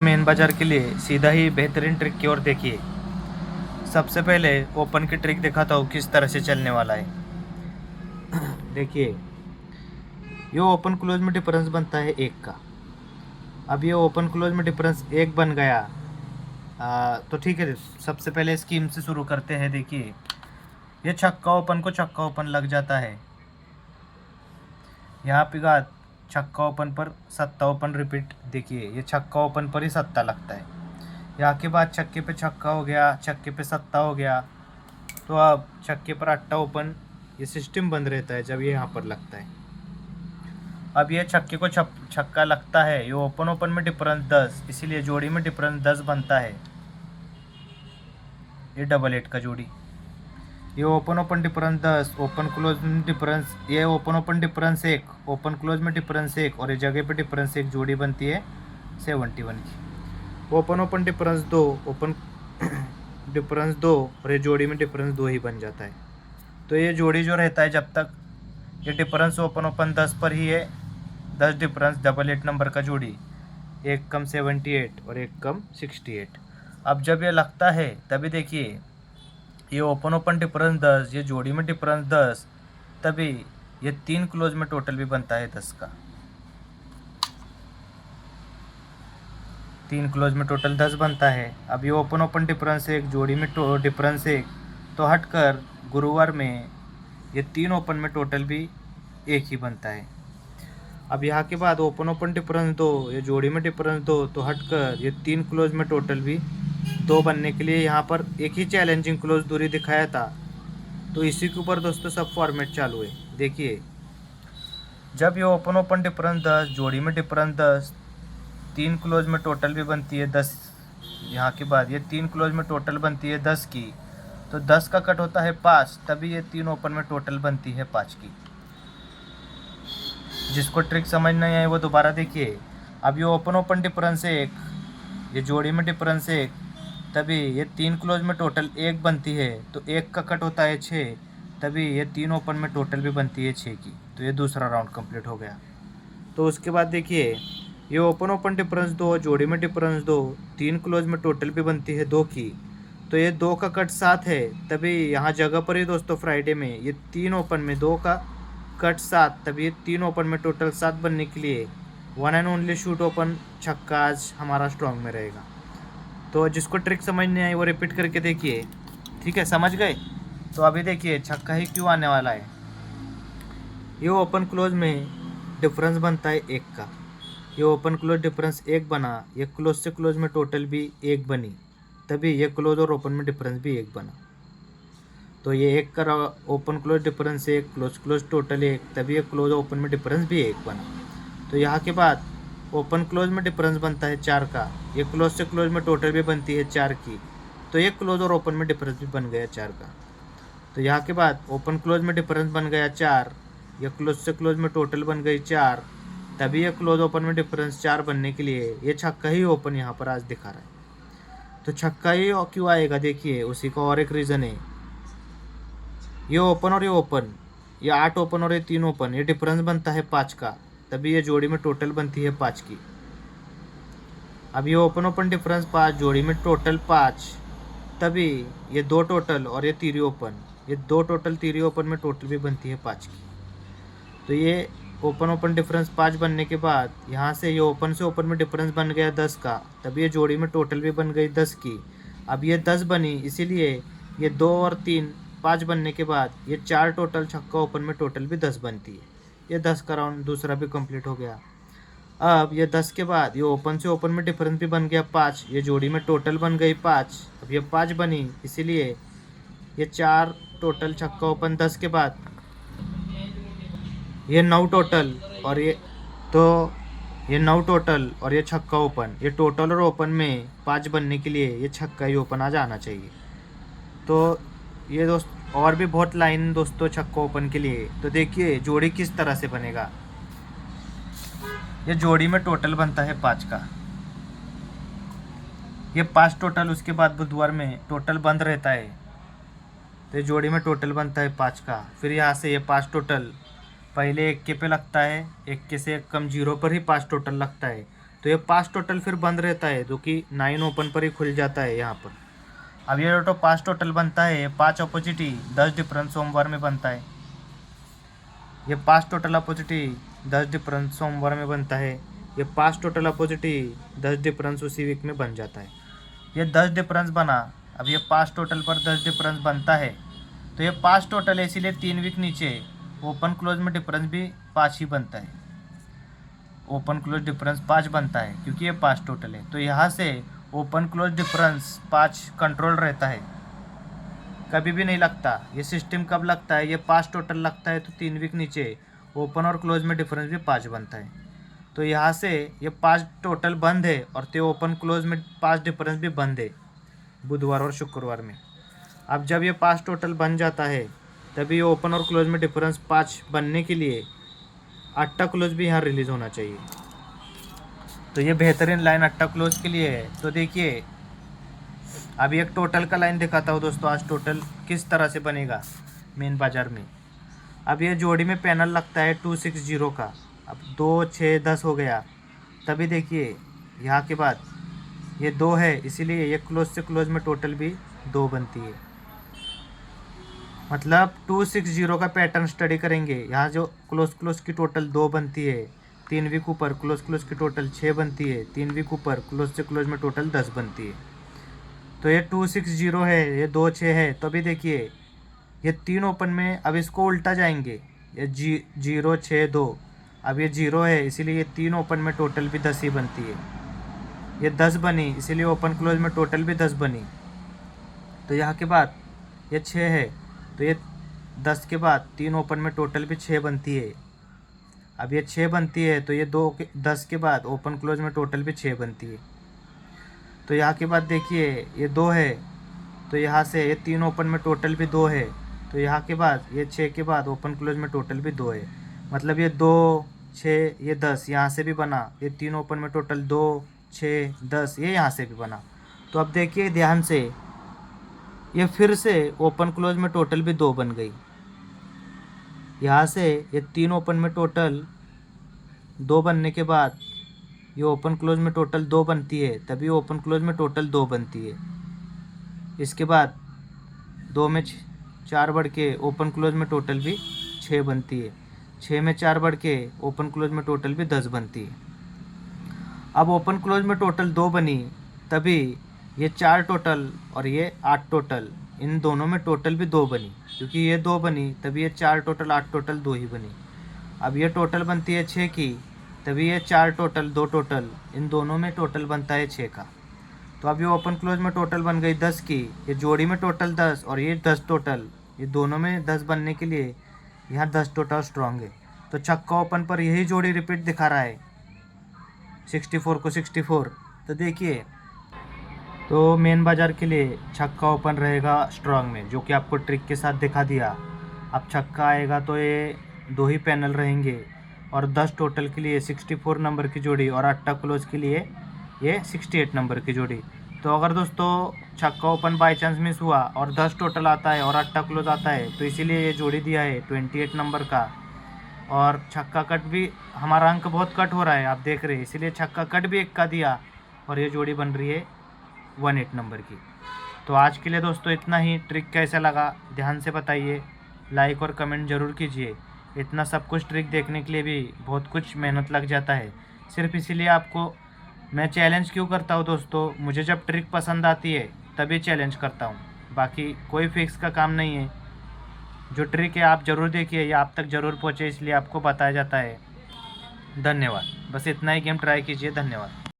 Main बाजार के लिए सीधा ही बेहतरीन ट्रिक की ओर देखिए। सबसे पहले ओपन की ट्रिक दिखाता हूँ किस तरह से चलने वाला है। देखिए, ये ओपन क्लोज में डिफरेंस बनता है 1 का। अब ये ओपन क्लोज में डिफरेंस 1 बन गया। तो ठीक है, सबसे पहले स्कीम से शुरू करते हैं। देखिए, ये छक्का ओपन को छक्का ओपन लग जाता है। यहाँ पे का छक्का ओपन पर सत्ता ओपन रिपीट। देखिए, ये छक्का ओपन पर ही सत्ता लगता है। यहाँ के बाद छक्के पे छक्का हो गया, छक्के पे सत्ता हो गया। तो अब छक्के पर अट्टा ओपन, ये सिस्टम बंद रहता है जब ये यहाँ पर लगता है। अब ये छक्के को छक्का लगता है, ये ओपन ओपन में डिफरेंस 10, इसीलिए जोड़ी में डिफरेंस 10 बनता है। ये डबल 8 का जोड़ी, ये open open difference 10, open close में डिफरेंस, ये open open difference 1, open close में डिफरेंस 1 और ये जगह पे डिफरेंस 1, जोड़ी बनती है 71 की। Open open difference 2, open difference 2 और ये जोड़ी में डिफरेंस 2 ही बन जाता है। तो ये जोड़ी जो रहता है जब तक ये डिफरेंस ओपन ओपन 10 पर ही है, 10 डिफरेंस डबल 8 नंबर का जोड़ी, एक कम 78 और एक कम 68। अब जब ये लगता है तभी देखिए, ये ओपन ओपन डिफरेंस 10, ये जोड़ी में डिफरेंस 10, तभी ये 3 क्लोज में टोटल भी बनता है 10 का। 3 क्लोज में टोटल 10 बनता है। अब ये ओपन ओपन डिफरेंस 1, जोड़ी में डिफरेंस 1, तो हटकर गुरुवार में ये 3 ओपन में टोटल भी 1 ही बनता है। अब यहाँ के बाद ओपन ओपन डिफरेंस 2, ये जोड़ी में डिफरेंस 2, तो हटकर ये 3 क्लोज में टोटल भी 2 बनने के लिए यहाँ पर एक ही चैलेंजिंग क्लोज दूरी दिखाया था। तो इसी के ऊपर दोस्तों सब फॉर्मेट चालू है। देखिए, जब ये ओपन ओपन डिफरेंस 10, जोड़ी में डिफरेंस 10, 3 क्लोज में टोटल भी बनती है 10, यहाँ के बाद ये 3 क्लोज में टोटल बनती है 10 की, तो 10 का कट होता है 5, तभी ये 3 ओपन में टोटल बनती है 5 की। जिसको ट्रिक समझ नहीं आई वो दोबारा देखिए। अब ये ओपन ओपन डिफरेंस 1, ये जोड़ी में डिफरेंस 1, तभी ये 3 क्लोज में टोटल 1 बनती है, तो 1 का कट होता है 6, तभी ये 3 ओपन में टोटल भी बनती है 6 की। तो ये दूसरा राउंड कंप्लीट हो गया। तो उसके बाद देखिए, ये ओपन ओपन डिफरेंस 2, जोड़ी में डिफरेंस 2, 3 क्लोज में टोटल भी बनती है 2 की, तो ये 2 का कट 7 है, तभी यहाँ जगह पर ही दोस्तों फ्राइडे में ये 3 ओपन में 2 का कट 7, तभी ये 3 ओपन में टोटल 7 बनने के लिए one and only shoot open छक्का आज हमारा स्ट्रॉन्ग में रहेगा। तो जिसको ट्रिक समझ नहीं आई वो रिपीट करके देखिए। ठीक है, समझ गए? तो अभी देखिए छक्का ही क्यों आने वाला है। ये ओपन क्लोज में डिफरेंस बनता है 1 का, ये ओपन क्लोज डिफरेंस 1 बना, ये क्लोज से क्लोज में टोटल भी 1 बनी, तभी ये क्लोज और ओपन में डिफरेंस भी 1 बना। तो ये 1 का open close difference 1, close close total 1, तभी ये क्लोज ओपन में डिफरेंस भी 1 बना। तो यहाँ के बाद ओपन क्लोज में डिफरेंस बनता है 4 का, ये क्लोज से क्लोज में टोटल भी बनती है 4 की, तो ये क्लोज और ओपन में डिफरेंस भी बन गया 4 का। तो यहाँ के बाद ओपन क्लोज में डिफरेंस बन गया 4, यह क्लोज से क्लोज में टोटल बन गई 4, तभी ये क्लोज ओपन में डिफरेंस 4 बनने के लिए ये छक्का ही ओपन यहाँ पर आज दिखा रहा है। तो छक्का ही क्यों आएगा देखिए, उसी का और एक रीज़न है। ये ओपन और ये ओपन, ये 8 ओपन और ये 3 ओपन, ये डिफरेंस बनता है 5 का, तभी ये जोड़ी में टोटल बनती है 5 की। अब ये ओपन ओपन डिफरेंस 5, जोड़ी में टोटल 5, तभी ये 2 टोटल और ये 3 ओपन, ये 2 टोटल 3 ओपन में टोटल भी बनती है 5 की। तो ये ओपन ओपन डिफरेंस 5 बनने के बाद यहाँ से ये ओपन से ओपन में डिफरेंस बन गया 10 का, तभी ये जोड़ी में टोटल भी बन गई 10 की। अब ये 10 बनी, इसीलिए ये 2 और 3 5 बनने के बाद ये 4 टोटल छक्का ओपन में टोटल भी 10 बनती है। ये 10 का राउंड दूसरा भी कंप्लीट हो गया। अब ये 10 के बाद ये ओपन से ओपन में डिफरेंस भी बन गया 5, ये जोड़ी में टोटल बन गई 5, अब ये 5 बनी, इसीलिए ये 4 टोटल छक्का ओपन 10 के बाद ये 9 टोटल और ये, तो ये 9 टोटल और ये छक्का ओपन, ये टोटल और ओपन में 5 बनने के लिए ये छक्का ही ओपन आ जाना चाहिए। तो ये दोस्त और भी बहुत लाइन दोस्तों छक्का ओपन के लिए। तो देखिए जोड़ी किस तरह से बनेगा। ये जोड़ी में टोटल बनता है 5 का, ये 5 टोटल, उसके बाद बुधवार में टोटल बंद रहता है, तो ये जोड़ी में टोटल बनता है 5 का। फिर यहाँ से ये 5 टोटल पहले 1 के पे लगता है, 1 के से कम 0 पर ही 5 टोटल लगता है, तो ये 5 टोटल फिर बंद रहता है, जो कि 9 ओपन पर ही खुल जाता है यहाँ पर। अब ये जो 5 टोटल बनता है, 5 अपोजिटी 10 डिफरेंस सोमवार में बनता है। ये 5 टोटल अपोजिटी 10 डिफरेंस सोमवार में बनता है। ये 5 टोटल अपोजिटी 10 डिफरेंस उसी वीक में बन जाता है। ये 10 डिफरेंस बना। अब ये 5 टोटल पर 10 डिफरेंस बनता है, तो ये 5 टोटल है, इसीलिए 3 वीक नीचे ओपन क्लोज में डिफरेंस भी 5 ही बनता है। ओपन क्लोज डिफरेंस 5 बनता है क्योंकि ये 5 टोटल है। तो यहाँ से ओपन क्लोज डिफरेंस 5 कंट्रोल रहता है, कभी भी नहीं लगता। ये सिस्टम कब लगता है, ये 5 टोटल लगता है तो 3 वीक नीचे ओपन और क्लोज में डिफरेंस भी 5 बनता है। तो यहाँ से ये 5 टोटल बंद है और ते ओपन क्लोज में 5 डिफरेंस भी बंद है बुधवार और शुक्रवार में। अब जब ये 5 टोटल बन जाता है, तभी ये ओपन और क्लोज में डिफरेंस 5 बनने के लिए 8 क्लोज भी यहाँ रिलीज होना चाहिए। तो ये बेहतरीन लाइन 8 क्लोज के लिए है। तो देखिए अभी एक टोटल का लाइन दिखाता हूँ दोस्तों, आज टोटल किस तरह से बनेगा मेन बाजार में। अब ये जोड़ी में पैनल लगता है 260 का। अब 2 6 10 हो गया, तभी देखिए यहाँ के बाद ये 2 है, इसीलिए ये क्लोज से क्लोज में टोटल भी 2 बनती है। मतलब 260 का पैटर्न स्टडी करेंगे, यहाँ जो क्लोज की टोटल 2 बनती है, 3 वीक ऊपर क्लोज की टोटल 6 बनती है, 3 वीक ऊपर क्लोज से क्लोज में टोटल 10 बनती है। तो ये 260 है, ये 2 6 है। तो अभी देखिए ये 3 ओपन में, अब इसको उल्टा जाएंगे, ये 0 6 2, अब ये 0 है, इसीलिए ये 3 ओपन में टोटल भी 10 ही बनती है। ये 10 बनी, इसीलिए ओपन क्लोज में टोटल भी 10 बनी। तो यहाँ के बाद ये 6 है, तो ये 10 के बाद 3 ओपन में टोटल भी 6 बनती है। अब ये 6 बनती है, तो ये 10 के बाद ओपन क्लोज में टोटल भी 6 बनती है। तो यहाँ के बाद देखिए ये 2 है, तो यहाँ से ये 3 ओपन में टोटल भी 2 है। तो यहाँ के बाद ये 6 के बाद ओपन क्लोज में टोटल भी 2 है। मतलब ये 2 6 ये 10 यहाँ से भी बना, ये 3 ओपन में टोटल 2 6 10 ये यहाँ से भी बना। तो अब देखिए ध्यान से, ये फिर से ओपन क्लोज में टोटल भी 2 बन गई। यहाँ से ये 3 ओपन में टोटल 2 बनने के बाद ये ओपन क्लोज में टोटल 2 बनती है, तभी ओपन क्लोज में टोटल 2 बनती है। इसके बाद 2 में 4 बढ़ के ओपन क्लोज में टोटल भी 6 बनती है। 6 में 4 बढ़ के ओपन क्लोज में टोटल भी 10 बनती है। अब ओपन क्लोज में टोटल 2 बनी, तभी ये 4 टोटल और ये 8 टोटल, इन दोनों में टोटल भी 2 बनी, क्योंकि ये 2 बनी तभी ये 4 टोटल 8 टोटल 2 ही बनी। अब ये टोटल बनती है 6 की, तभी ये 4 टोटल 2 टोटल, इन दोनों में टोटल बनता है 6 का। तो अब ये ओपन क्लोज में टोटल बन गई 10 की, ये जोड़ी में टोटल 10 और ये 10 टोटल, ये दोनों में 10 बनने के लिए यहाँ 10 टोटल स्ट्रॉन्ग है। तो छक्का ओपन पर यही जोड़ी रिपीट दिखा रहा है 64 को 64। तो देखिए, तो मेन बाजार के लिए छक्का ओपन रहेगा स्ट्रॉन्ग में, जो कि आपको ट्रिक के साथ दिखा दिया। अब छक्का आएगा तो ये 2 ही पैनल रहेंगे, और 10 टोटल के लिए 64 नंबर की जोड़ी और 8 क्लोज के लिए ये 68 नंबर की जोड़ी। तो अगर दोस्तों छक्का ओपन बाय चांस मिस हुआ और 10 टोटल आता है और 8 क्लोज आता है, तो इसीलिए ये जोड़ी दिया है 28 नंबर का। और छक्का कट भी, हमारा अंक बहुत कट हो रहा है आप देख रहे हैं, इसीलिए छक्का कट भी 1 का दिया और ये जोड़ी बन रही है 18 नंबर की। तो आज के लिए दोस्तों इतना ही। ट्रिक कैसा लगा ध्यान से बताइए, लाइक और कमेंट ज़रूर कीजिए। इतना सब कुछ ट्रिक देखने के लिए भी बहुत कुछ मेहनत लग जाता है। सिर्फ इसीलिए आपको मैं चैलेंज क्यों करता हूँ दोस्तों, मुझे जब ट्रिक पसंद आती है तभी चैलेंज करता हूँ, बाकी कोई फिक्स का काम नहीं है। जो ट्रिक है आप ज़रूर देखिए, या आप तक ज़रूर पहुँचे, इसलिए आपको बताया जाता है। धन्यवाद। बस इतना ही गेम ट्राई कीजिए। धन्यवाद।